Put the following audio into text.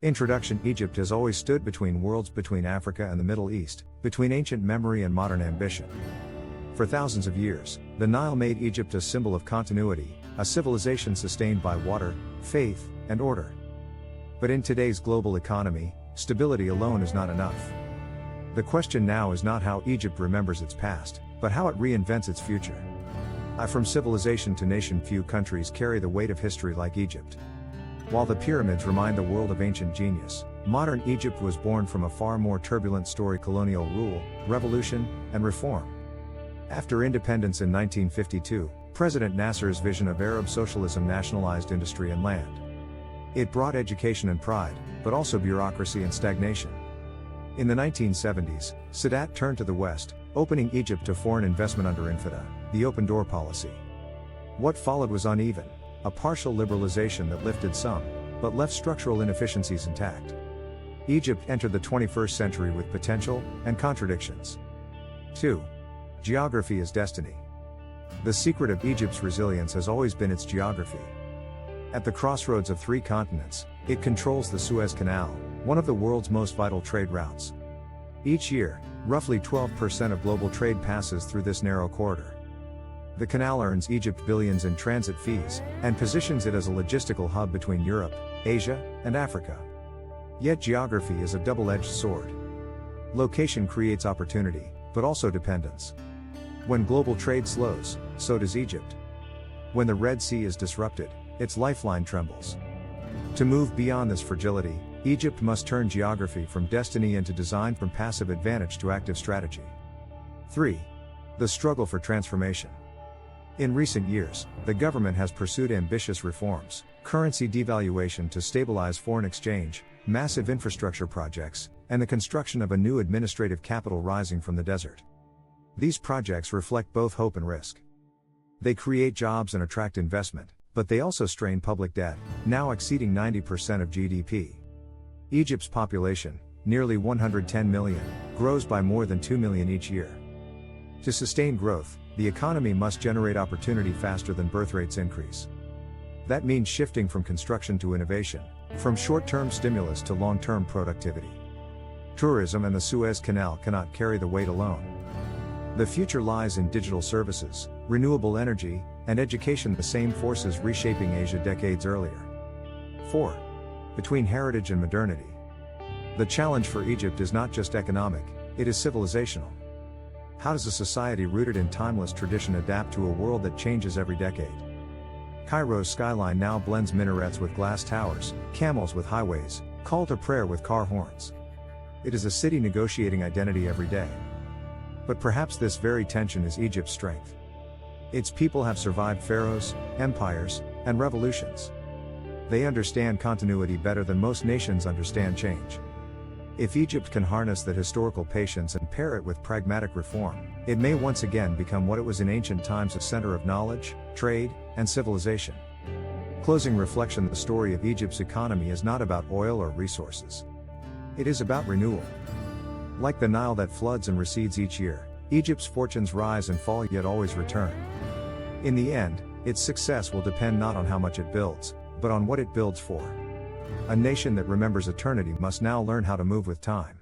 Introduction. Egypt has always stood between worlds, between Africa and the Middle East, between ancient memory and modern ambition. For thousands of years, the Nile made Egypt a symbol of continuity, a civilization sustained by water, faith, and order. But in today's global economy, stability alone is not enough. The question now is not how Egypt remembers its past, but how it reinvents its future. From civilization to nation, few countries carry the weight of history like Egypt. While the pyramids remind the world of ancient genius, modern Egypt was born from a far more turbulent story: colonial rule, revolution, and reform. After independence in 1952, President Nasser's vision of Arab socialism nationalized industry and land. It brought education and pride, but also bureaucracy and stagnation. In the 1970s, Sadat turned to the West, opening Egypt to foreign investment under Infida, the open door policy. What followed was uneven, a partial liberalization that lifted some, but left structural inefficiencies intact. Egypt entered the 21st century with potential and contradictions. 2. Geography is destiny. The secret of Egypt's resilience has always been its geography. At the crossroads of 3 continents, it controls the Suez Canal, one of the world's most vital trade routes. Each year, roughly 12% of global trade passes through this narrow corridor. The canal earns Egypt billions in transit fees, and positions it as a logistical hub between Europe, Asia, and Africa. Yet geography is a double-edged sword. Location creates opportunity, but also dependence. When global trade slows, so does Egypt. When the Red Sea is disrupted, its lifeline trembles. To move beyond this fragility, Egypt must turn geography from destiny into design, from passive advantage to active strategy. 3. The struggle for transformation. In recent years, the government has pursued ambitious reforms: currency devaluation to stabilize foreign exchange, massive infrastructure projects, and the construction of a new administrative capital rising from the desert. These projects reflect both hope and risk. They create jobs and attract investment, but they also strain public debt, now exceeding 90% of GDP. Egypt's population, nearly 110 million, grows by more than 2 million each year. To sustain growth, the economy must generate opportunity faster than birth rates increase. That means shifting from construction to innovation, from short-term stimulus to long-term productivity. Tourism and the Suez Canal cannot carry the weight alone. The future lies in digital services, renewable energy, and education, the same forces reshaping Asia decades earlier. 4. Between heritage and modernity. The challenge for Egypt is not just economic, it is civilizational. How does a society rooted in timeless tradition adapt to a world that changes every decade? Cairo's skyline now blends minarets with glass towers, camels with highways, call to prayer with car horns. It is a city negotiating identity every day. But perhaps this very tension is Egypt's strength. Its people have survived pharaohs, empires, and revolutions. They understand continuity better than most nations understand change. If Egypt can harness that historical patience and pair it with pragmatic reform, it may once again become what it was in ancient times: a center of knowledge, trade, and civilization. Closing reflection. The story of Egypt's economy is not about oil or resources. It is about renewal. Like the Nile that floods and recedes each year, Egypt's fortunes rise and fall, yet always return. In the end, its success will depend not on how much it builds, but on what it builds for. A nation that remembers eternity must now learn how to move with time.